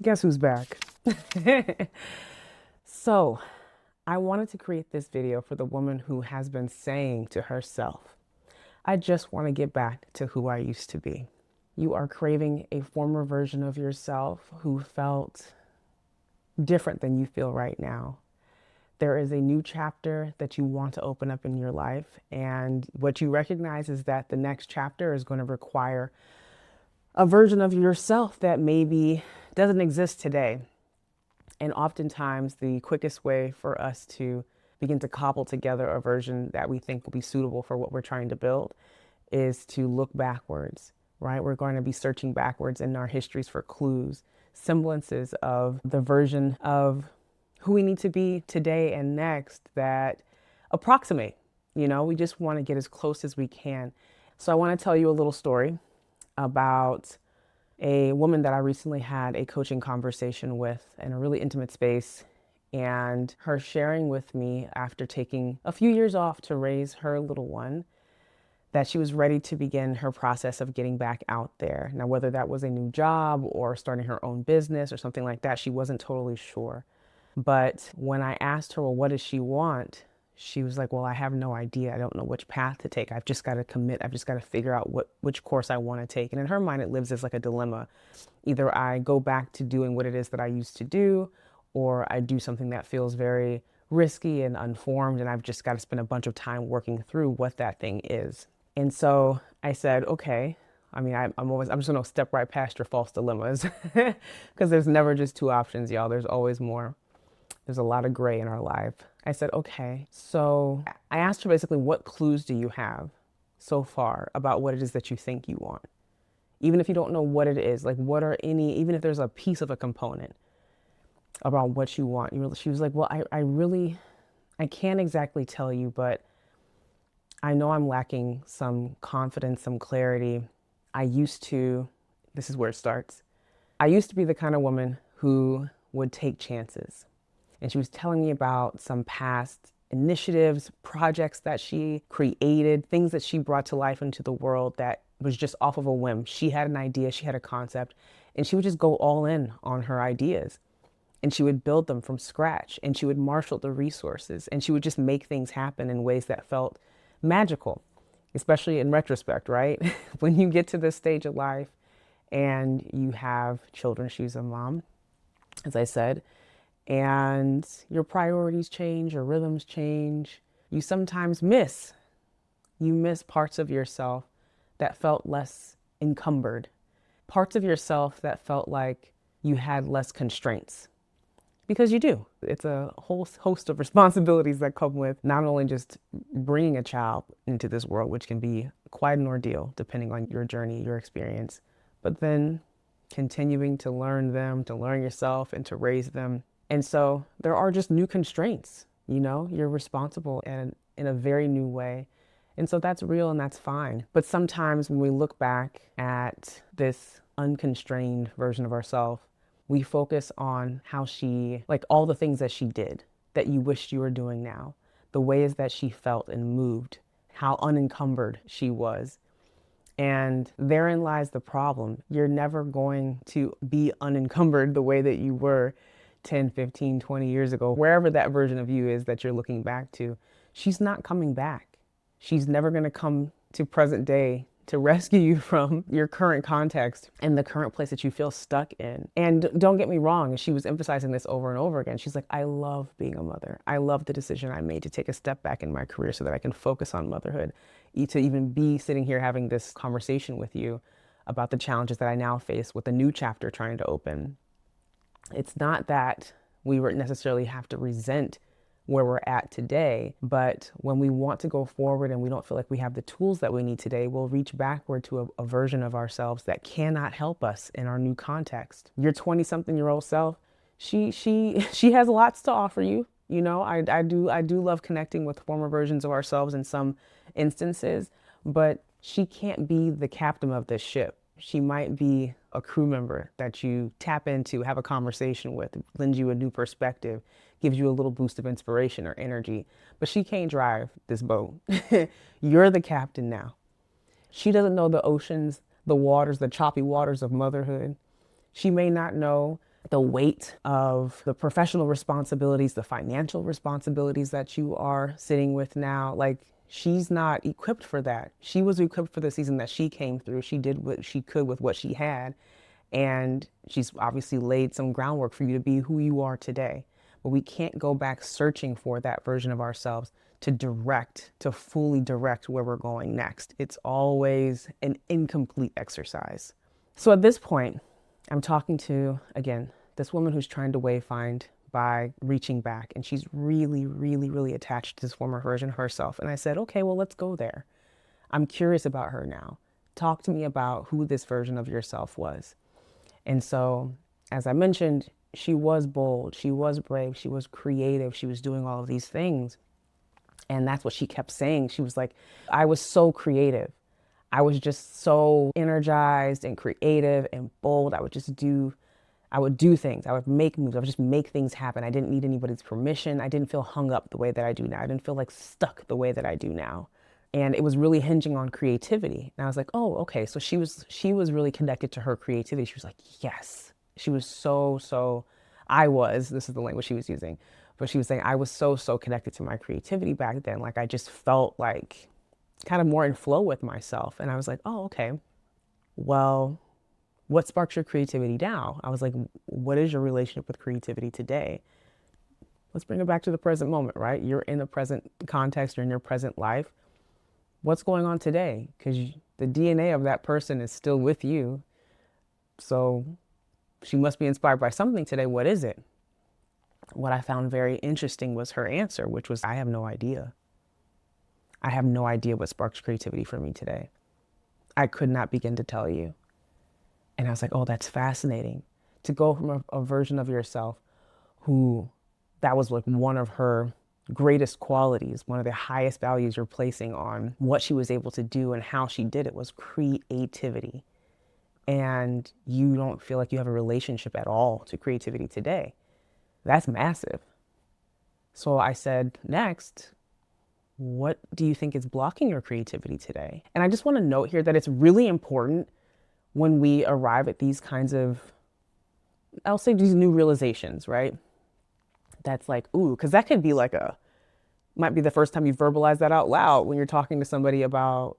Guess who's back? So, I wanted to create this video for the woman who has been saying to herself, I just want to get back to who I used to be. You are craving a former version of yourself who felt different than you feel right now. There is a new chapter that you want to open up in your life, and what you recognize is that the next chapter is going to require a version of yourself that maybe doesn't exist today. And oftentimes, the quickest way for us to begin to cobble together a version that we think will be suitable for what we're trying to build is to look backwards, right? We're going to be searching backwards in our histories for clues, semblances of the version of who we need to be today and next that approximate. We just want to get as close as we can. So I want to tell you a little story about a woman that I recently had a coaching conversation with in a really intimate space, and her sharing with me after taking a few years off to raise her little one that she was ready to begin her process of getting back out there. Now, whether that was a new job or starting her own business or something like that, she wasn't totally sure. But when I asked her, well, what does she want? She was like, well, I have no idea. I don't know which path to take. I've just got to commit. I've just got to figure out which course I want to take. And in her mind, it lives as like a dilemma. Either I go back to doing what it is that I used to do, or I do something that feels very risky and unformed, and I've just got to spend a bunch of time working through what that thing is. And so I said, okay. I'm just going to step right past your false dilemmas because there's never just two options, y'all. There's always more. There's a lot of gray in our life. I said, okay. So I asked her basically, what clues do you have so far about what it is that you think you want? Even if you don't know what it is, like what are any, even if there's a piece of a component about what you want. She was like, well, I can't exactly tell you, but I know I'm lacking some confidence, some clarity. This is where it starts. I used to be the kind of woman who would take chances. And she was telling me about some past initiatives, projects that she created, things that she brought to life into the world that was just off of a whim. She had an idea, she had a concept, and she would just go all in on her ideas. And she would build them from scratch, and she would marshal the resources, and she would just make things happen in ways that felt magical, especially in retrospect, right? When you get to this stage of life and you have children, she's a mom, as I said, and your priorities change, your rhythms change. You sometimes you miss parts of yourself that felt less encumbered, parts of yourself that felt like you had less constraints. Because you do. It's a whole host of responsibilities that come with not only just bringing a child into this world, which can be quite an ordeal depending on your journey, your experience, but then continuing to learn them, to learn yourself, and to raise them. And so there are just new constraints, you're responsible in a very new way. And so that's real and that's fine. But sometimes when we look back at this unconstrained version of ourselves, we focus on like all the things that she did that you wished you were doing now, the ways that she felt and moved, how unencumbered she was. And therein lies the problem. You're never going to be unencumbered the way that you were 10, 15, 20 years ago, wherever that version of you is that you're looking back to. She's not coming back. She's never going to come to present day to rescue you from your current context and the current place that you feel stuck in. And don't get me wrong, and she was emphasizing this over and over again. She's like, I love being a mother. I love the decision I made to take a step back in my career so that I can focus on motherhood, to even be sitting here having this conversation with you about the challenges that I now face with a new chapter trying to open. It's not that we would necessarily have to resent where we're at today, but when we want to go forward and we don't feel like we have the tools that we need today, we'll reach backward to a version of ourselves that cannot help us in our new context. Your 20-something-year-old self, she has lots to offer you. I do love connecting with former versions of ourselves in some instances, but she can't be the captain of this ship. She might be a crew member that you tap into, have a conversation with, lends you a new perspective, gives you a little boost of inspiration or energy, but she can't drive this boat. You're the captain now. She doesn't know the oceans, the waters, the choppy waters of motherhood. She may not know the weight of the professional responsibilities, the financial responsibilities that you are sitting with now. Like, she's not equipped for that. She was equipped for the season that she came through. She did what she could with what she had. And she's obviously laid some groundwork for you to be who you are today. But we can't go back searching for that version of ourselves to fully direct where we're going next. It's always an incomplete exercise. So at this point, I'm talking to, again, this woman who's trying to wayfind by reaching back. And she's really, really, really attached to this former version of herself. And I said, okay, well, let's go there. I'm curious about her now. Talk to me about who this version of yourself was. And so, as I mentioned, she was bold, she was brave, she was creative, she was doing all of these things. And that's what she kept saying. She was like, I was so creative. I was just so energized and creative and bold. I would do things. I would make moves. I would just make things happen. I didn't need anybody's permission. I didn't feel hung up the way that I do now. I didn't feel like stuck the way that I do now. And it was really hinging on creativity. And I was like, oh, okay. So she was really connected to her creativity. She was like, yes. She was this is the language she was using, but she was saying, I was so connected to my creativity back then. Like, I just felt like kind of more in flow with myself. And I was like, oh, okay. Well, what sparks your creativity now? I was like, what is your relationship with creativity today? Let's bring it back to the present moment, right? You're in the present context, you're in your present life. What's going on today? Because the DNA of that person is still with you. So she must be inspired by something today. What is it? What I found very interesting was her answer, which was, I have no idea. I have no idea what sparks creativity for me today. I could not begin to tell you. And I was like, oh, that's fascinating. To go from a version of yourself who that was like one of her greatest qualities, one of the highest values you're placing on what she was able to do and how she did it was creativity. And you don't feel like you have a relationship at all to creativity today. That's massive. So I said, next, what do you think is blocking your creativity today? And I just want to note here that it's really important when we arrive at these kinds of, I'll say these new realizations, right? That's like, ooh, because that could be like might be the first time you verbalize that out loud when you're talking to somebody about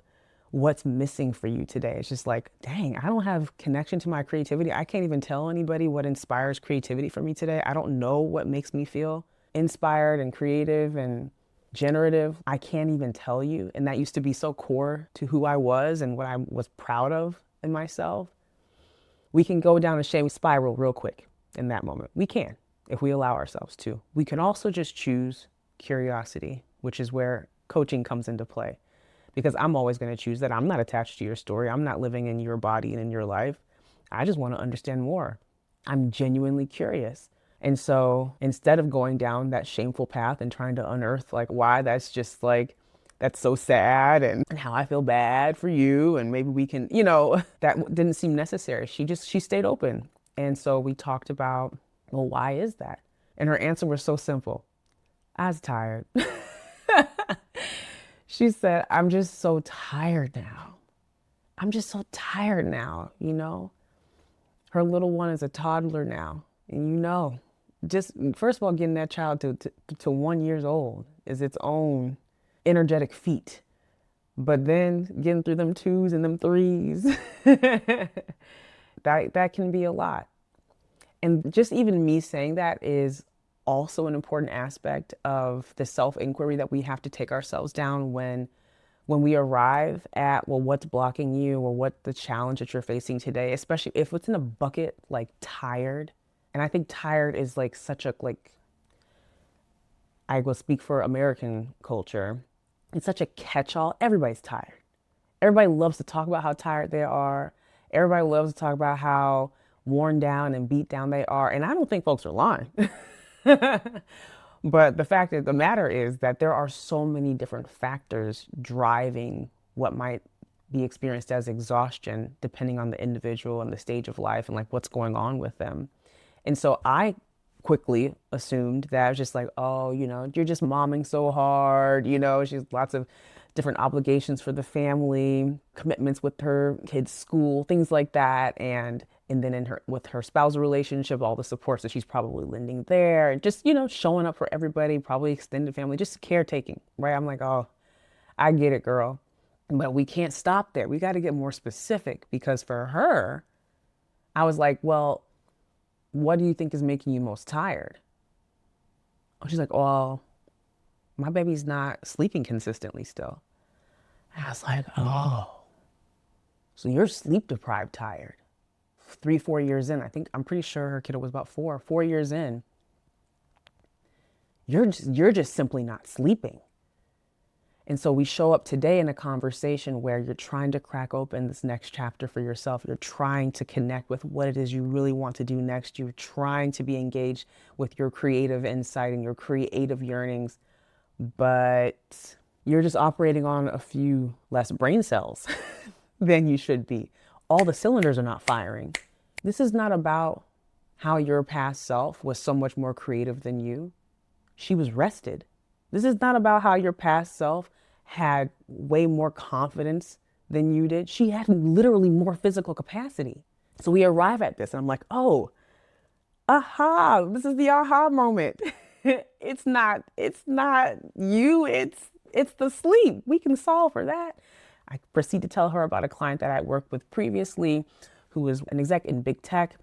what's missing for you today. It's just like, dang, I don't have connection to my creativity. I can't even tell anybody what inspires creativity for me today. I don't know what makes me feel inspired and creative and generative. I can't even tell you. And that used to be so core to who I was and what I was proud of in myself. We can go down a shame spiral real quick in that moment. We can, if we allow ourselves to. We can also just choose curiosity, which is where coaching comes into play. Because I'm always going to choose that. I'm not attached to your story. I'm not living in your body and in your life. I just want to understand more. I'm genuinely curious. And so instead of going down that shameful path and trying to unearth like why that's just like, that's so sad and how I feel bad for you. And maybe we can, that didn't seem necessary. She stayed open. And so we talked about, well, why is that? And her answer was so simple. I was tired. She said, I'm just so tired now. I'm just so tired now, Her little one is a toddler now. And just first of all, getting that child to 1 year old is its own energetic feat. But then getting through them twos and them threes, that can be a lot. And just even me saying that is also an important aspect of the self-inquiry that we have to take ourselves down when we arrive at, well, what's blocking you or what the challenge that you're facing today, especially if it's in a bucket like tired. And I think tired is like such a, like, I will speak for American culture. It's such a catch-all. Everybody's tired. Everybody loves to talk about how tired they are. Everybody loves to talk about how worn down and beat down they are. And I don't think folks are lying. But the fact of the matter is that there are so many different factors driving what might be experienced as exhaustion, depending on the individual and the stage of life and like what's going on with them. And so I quickly assumed that I was just like, oh, you're just momming so hard. She's lots of different obligations for the family, commitments with her kids' school, things like that. And And then in her with her spousal relationship, all the supports that she's probably lending there, and just, showing up for everybody, probably extended family, just caretaking, right? I'm like, oh, I get it, girl. But we can't stop there. We got to get more specific, because for her, I was like, well, what do you think is making you most tired? Oh, she's like, well, my baby's not sleeping consistently still. And I was like, oh, so you're sleep deprived tired. 3, 4 years in, I'm pretty sure her kiddo was about 4 years in. You're just simply not sleeping. And so we show up today in a conversation where you're trying to crack open this next chapter for yourself. You're trying to connect with what it is you really want to do next. You're trying to be engaged with your creative insight and your creative yearnings, but you're just operating on a few less brain cells than you should be. All the cylinders are not firing. This is not about how your past self was so much more creative than you. She was rested. This is not about how your past self had way more confidence than you did. She had literally more physical capacity. So we arrive at this, and I'm like, oh, aha, this is the aha moment. It's not you, it's the sleep. We can solve for that. I proceed to tell her about a client that I worked with previously who was an exec in big tech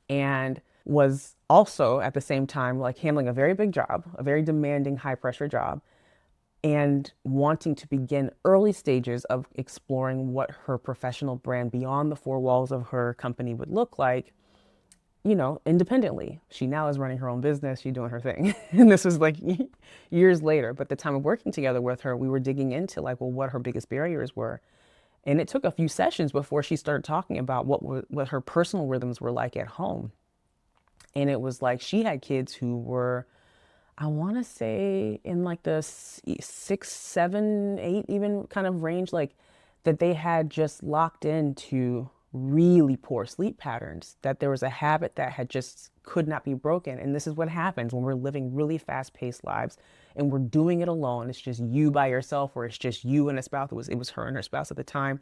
and was also at the same time like handling a very big job, a very demanding, high pressure job, and wanting to begin early stages of exploring what her professional brand beyond the four walls of her company would look like, independently. She now is running her own business. She's doing her thing. And this was like years later. But the time of working together with her, we were digging into like, well, what her biggest barriers were. And it took a few sessions before she started talking about what her personal rhythms were like at home. And it was like she had kids who were, I want to say, in like the 6, 7, 8 even kind of range, like that they had just locked into really poor sleep patterns, that there was a habit that had just could not be broken. And this is what happens when we're living really fast-paced lives and we're doing it alone. It's just you by yourself, or it's just you and a spouse. It was her and her spouse at the time.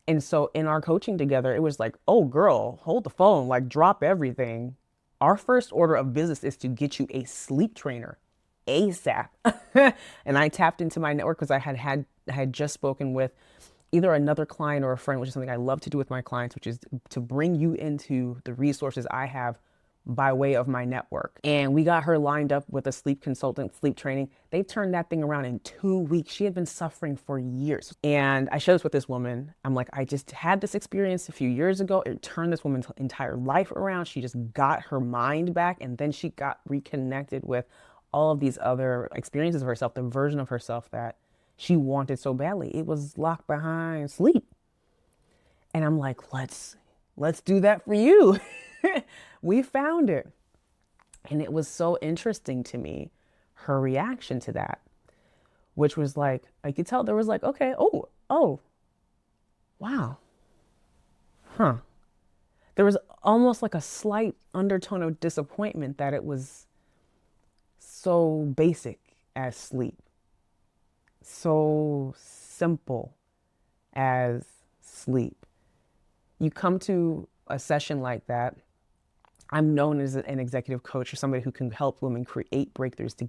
And so in our coaching together, it was like, oh girl, hold the phone, like drop everything. Our first order of business is to get you a sleep trainer ASAP. And I tapped into my network because I had just spoken with either another client or a friend, which is something I love to do with my clients, which is to bring you into the resources I have by way of my network. And we got her lined up with a sleep consultant, sleep training. They turned that thing around in 2 weeks. She had been suffering for years. And I shared this with this woman. I'm like, I just had this experience a few years ago. It turned this woman's entire life around. She just got her mind back, and then she got reconnected with all of these other experiences of herself, the version of herself that she wanted so badly. It was locked behind sleep. And I'm like, let's do that for you. We found it. And it was so interesting to me, her reaction to that, which was like, I could tell there was like, okay, oh, wow. Huh. There was almost like a slight undertone of disappointment that it was so basic as sleep, so simple as sleep. You come to a session like that, I'm known as an executive coach or somebody who can help women create breakthroughs to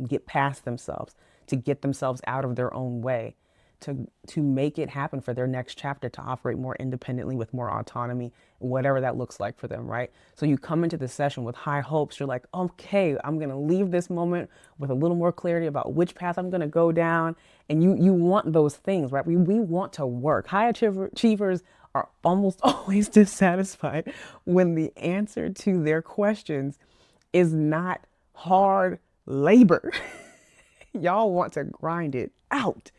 get past themselves, to get themselves out of their own way, to make it happen for their next chapter, to operate more independently with more autonomy, whatever that looks like for them, right? So you come into the session with high hopes. You're like, okay, I'm going to leave this moment with a little more clarity about which path I'm going to go down. And you want those things, right? We want to work. High achievers are almost always dissatisfied when the answer to their questions is not hard labor. Y'all want to grind it out.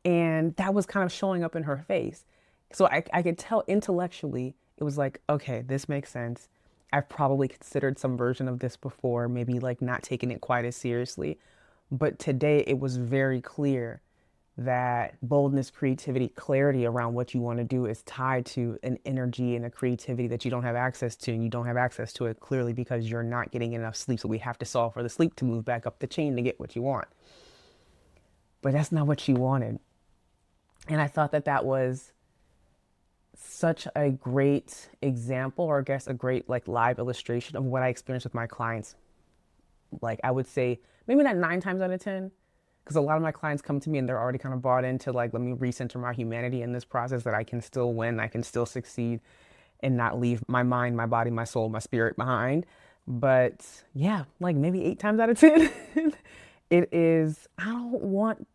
And that was kind of showing up in her face. So I could tell intellectually, it was like, okay, this makes sense. I've probably considered some version of this before, maybe like not taking it quite as seriously. But today it was very clear that boldness, creativity, clarity around what you want to do is tied to an energy and a creativity that you don't have access to. And you don't have access to it clearly because you're not getting enough sleep. So we have to solve for the sleep to move back up the chain to get what you want. But that's not what she wanted. And I thought that was such a great example, or I guess a great like live illustration of what I experience with my clients. Like I would say maybe not 9 times out of 10, because a lot of my clients come to me and they're already kind of bought into like, let me recenter my humanity in this process, that I can still win, I can still succeed and not leave my mind, my body, my soul, my spirit behind. But yeah, like maybe 8 times out of 10, it is, I don't want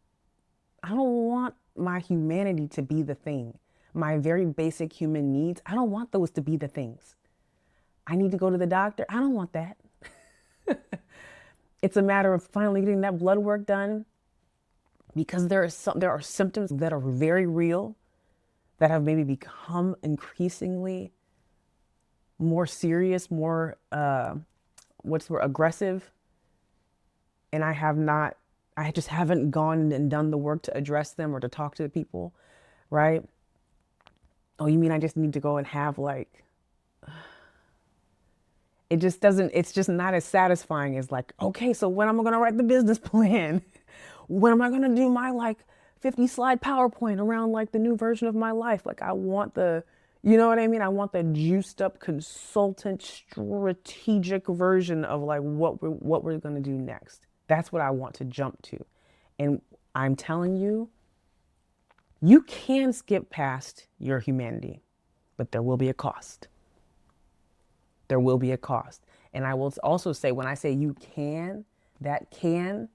my humanity to be the thing. My very basic human needs, I don't want those to be the things. I need to go to the doctor. I don't want that. It's a matter of finally getting that blood work done, because there are symptoms that are very real, that have maybe become increasingly more serious, more what's the word, aggressive, and I just haven't gone and done the work to address them or to talk to the people, right? Oh, you mean I just need to go and have like, it just doesn't, it's just not as satisfying as like, okay, so when am I going to write the business plan? When am I going to do my like 50 slide PowerPoint around like the new version of my life? Like I want the, you know what I mean? I want the juiced up consultant strategic version of like what we're going to do next. That's what I want to jump to. And I'm telling you, you can skip past your humanity, but there will be a cost. There will be a cost. And I will also say, when I say you can, that can,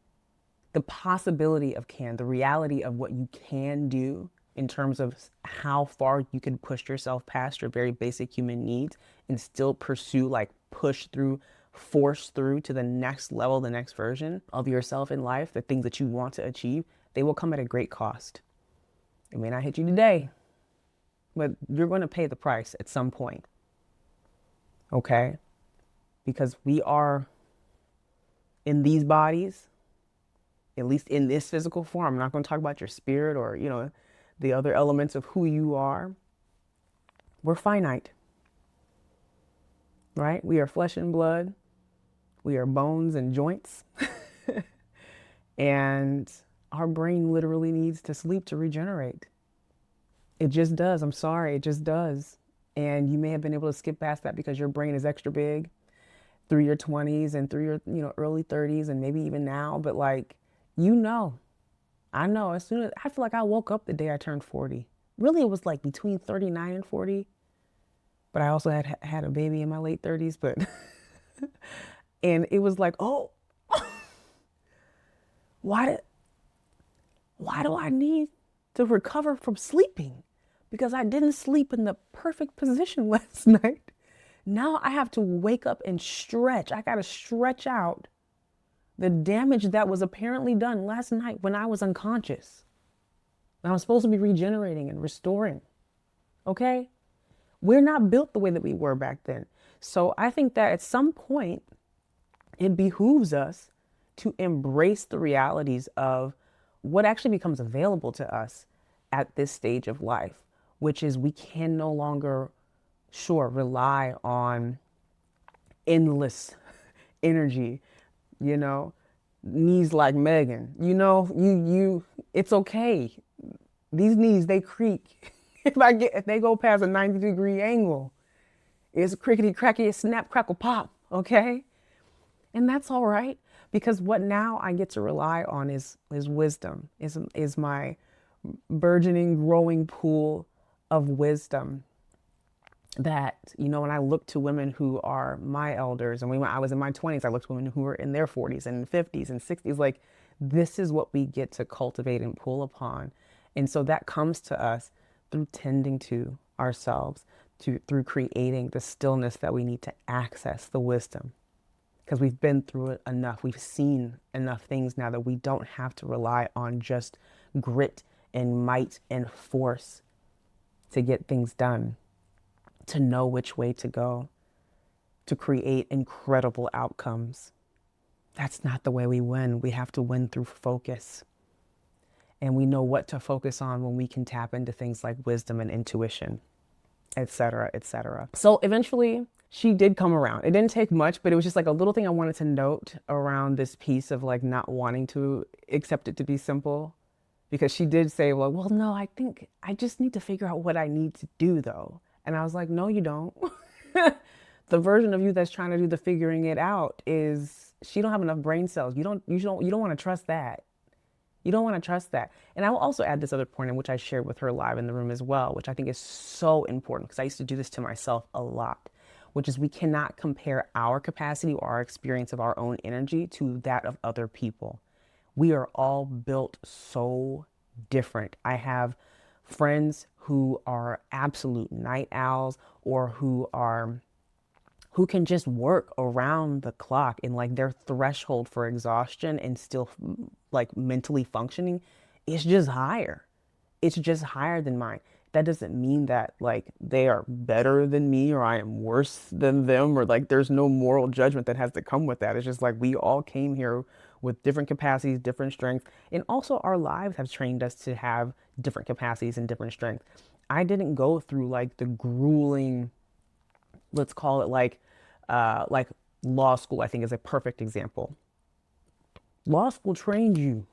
the possibility of can, the reality of what you can do in terms of how far you can push yourself past your very basic human needs and still pursue, like push through, force through to the next level, the next version of yourself in life, the things that you want to achieve, they will come at a great cost. It may not hit you today, but you're going to pay the price at some point. Okay? Because we are in these bodies, at least in this physical form. I'm not going to talk about your spirit or, the other elements of who you are. We're finite, right? We are flesh and blood. We are bones and joints. And our brain literally needs to sleep to regenerate. It just does. I'm sorry. It just does. And you may have been able to skip past that because your brain is extra big through your 20s and through your, early 30s and maybe even now. But like, I know as soon as I feel like I woke up the day I turned 40. Really, it was like between 39 and 40. But I also had a baby in my late 30s. But and it was like, oh, why do I need to recover from sleeping? Because I didn't sleep in the perfect position last night. Now I have to wake up and stretch. I got to stretch out the damage that was apparently done last night when I was unconscious. And I was supposed to be regenerating and restoring. Okay? We're not built the way that we were back then. So I think that at some point, it behooves us to embrace the realities of what actually becomes available to us at this stage of life, which is we can no longer, rely on endless energy, knees like Megan, it's okay. These knees, they creak. If they go past a 90-degree angle, it's crickety cracky, snap, crackle, pop. Okay. And that's all right, because what now I get to rely on is wisdom, is my burgeoning, growing pool of wisdom that, when I look to women who are my elders, and when I was in my 20s, I looked to women who were in their 40s and 50s and 60s, like this is what we get to cultivate and pull upon. And so that comes to us through tending to ourselves, through creating the stillness that we need to access the wisdom. Because we've been through it enough. We've seen enough things now that we don't have to rely on just grit and might and force to get things done, to know which way to go, to create incredible outcomes. That's not the way we win. We have to win through focus. And we know what to focus on when we can tap into things like wisdom and intuition, et cetera, et cetera. So eventually, she did come around. It didn't take much, but it was just like a little thing I wanted to note around this piece of like not wanting to accept it to be simple. because she did say, well, no, I think I just need to figure out what I need to do though. And I was like, no, you don't. The version of you that's trying to do the figuring it out is she don't have enough brain cells. You don't want to trust that. You don't want to trust that. And I will also add this other point in which I shared with her live in the room as well, which I think is so important because I used to do this to myself a lot, which is we cannot compare our capacity or our experience of our own energy to that of other people. We are all built so different. I have friends who are absolute night owls or who can just work around the clock, and like their threshold for exhaustion and still like mentally functioning is just higher. It's just higher than mine. That doesn't mean that like they are better than me or I am worse than them, or like there's no moral judgment that has to come with that. It's just like we all came here with different capacities, different strengths, and also our lives have trained us to have different capacities and different strengths. I didn't go through like the grueling, let's call it like law school, I think is a perfect example. Law school trained you,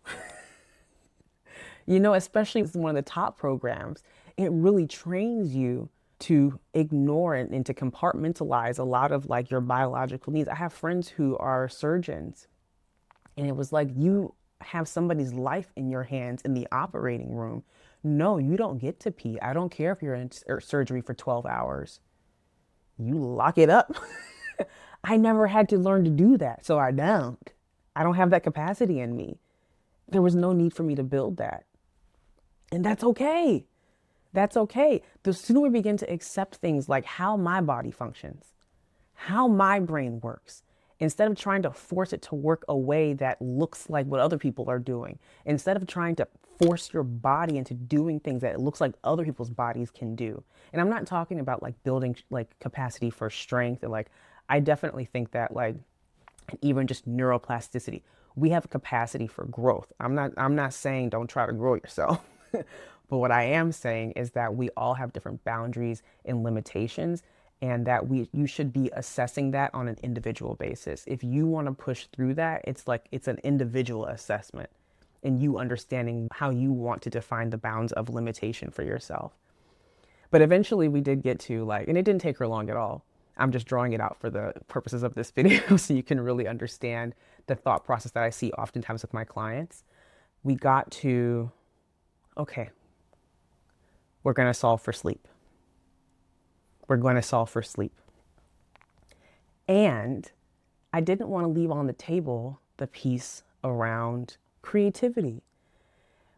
especially as one of the top programs. It really trains you to ignore and to compartmentalize a lot of like your biological needs. I have friends who are surgeons, and it was like you have somebody's life in your hands in the operating room. No, you don't get to pee. I don't care if you're in surgery for 12 hours. You lock it up. I never had to learn to do that, so I don't. I don't have that capacity in me. There was no need for me to build that. And that's okay. That's okay. The sooner we begin to accept things like how my body functions, how my brain works, instead of trying to force it to work a way that looks like what other people are doing, instead of trying to force your body into doing things that it looks like other people's bodies can do. And I'm not talking about like building like capacity for strength, and like I definitely think that like even just neuroplasticity, we have a capacity for growth. I'm not saying don't try to grow yourself. But what I am saying is that we all have different boundaries and limitations, and that you should be assessing that on an individual basis. If you want to push through that, it's like it's an individual assessment and you understanding how you want to define the bounds of limitation for yourself. But eventually we did get to like, and it didn't take her long at all. I'm just drawing it out for the purposes of this video so you can really understand the thought process that I see oftentimes with my clients. We got to, okay, we're going to solve for sleep. We're going to solve for sleep. And I didn't want to leave on the table the piece around creativity,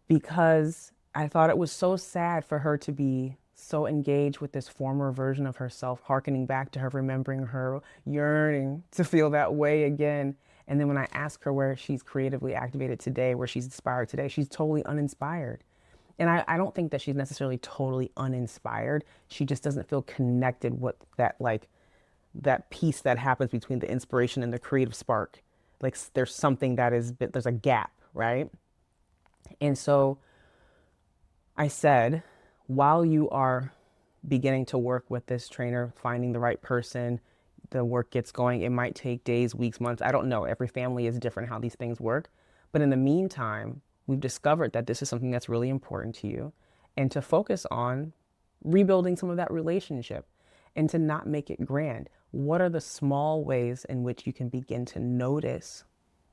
because I thought it was so sad for her to be so engaged with this former version of herself, harkening back to her, remembering her yearning to feel that way again. And then when I ask her where she's creatively activated today, where she's inspired today, she's totally uninspired. And I don't think that she's necessarily totally uninspired. She just doesn't feel connected with that, like that piece that happens between the inspiration and the creative spark. Like there's something there's a gap, right? And so I said, while you are beginning to work with this trainer, finding the right person, the work gets going. It might take days, weeks, months. I don't know. Every family is different how these things work. But in the meantime, we've discovered that this is something that's really important to you, and to focus on rebuilding some of that relationship and to not make it grand. What are the small ways in which you can begin to notice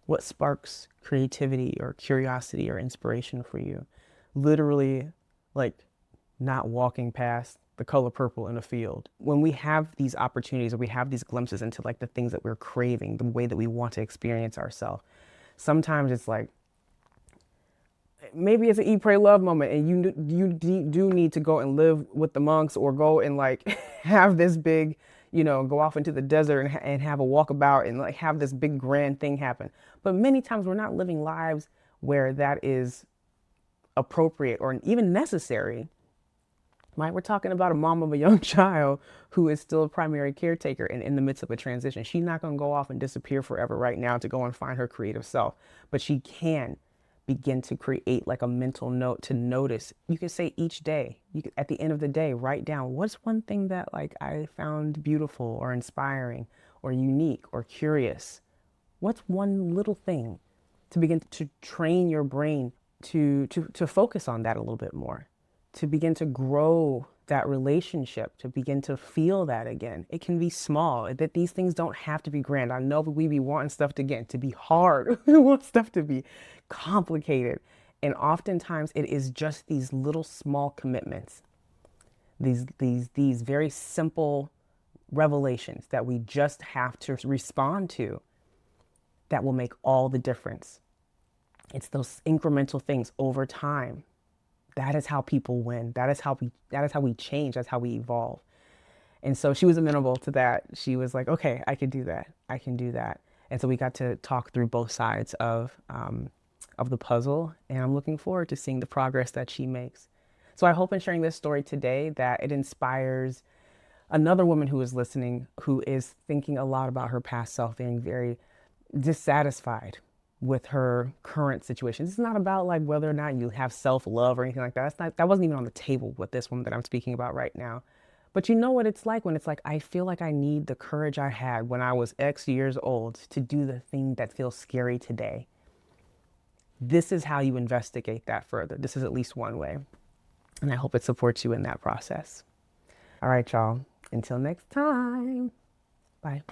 what sparks creativity or curiosity or inspiration for you? Literally, like not walking past the color purple in a field. When we have these opportunities, or we have these glimpses into like the things that we're craving, the way that we want to experience ourselves, sometimes it's like, maybe it's an eat, pray, love moment, and you do need to go and live with the monks, or go and like have this big, go off into the desert and have a walkabout and like have this big grand thing happen. But many times we're not living lives where that is appropriate or even necessary. Right? We're talking about a mom of a young child who is still a primary caretaker and in the midst of a transition. She's not going to go off and disappear forever right now to go and find her creative self, but she can begin to create like a mental note to notice. You could say each day, at the end of the day, write down what's one thing that like I found beautiful or inspiring or unique or curious. What's one little thing, to begin to train your brain to focus on that a little bit more, to begin to grow that relationship, to begin to feel that again. It can be small, that these things don't have to be grand. I know we be wanting stuff to, again, to be hard. We want stuff to be complicated. And oftentimes it is just these little small commitments, these very simple revelations that we just have to respond to that will make all the difference. It's those incremental things over time. That is how people win. That is how we change. That's how we evolve. And so she was amenable to that. She was like, okay, I can do that. I can do that. And so we got to talk through both sides of the puzzle. And I'm looking forward to seeing the progress that she makes. So I hope in sharing this story today that it inspires another woman who is listening, who is thinking a lot about her past self, being very dissatisfied with her current situation. This is not about like whether or not you have self-love or anything like that. That wasn't even on the table with this woman that I'm speaking about right now. But you know what it's like when it's like, I feel like I need the courage I had when I was X years old to do the thing that feels scary today. This is how you investigate that further. This is at least one way. And I hope it supports you in that process. All right, y'all. Until next time. Bye.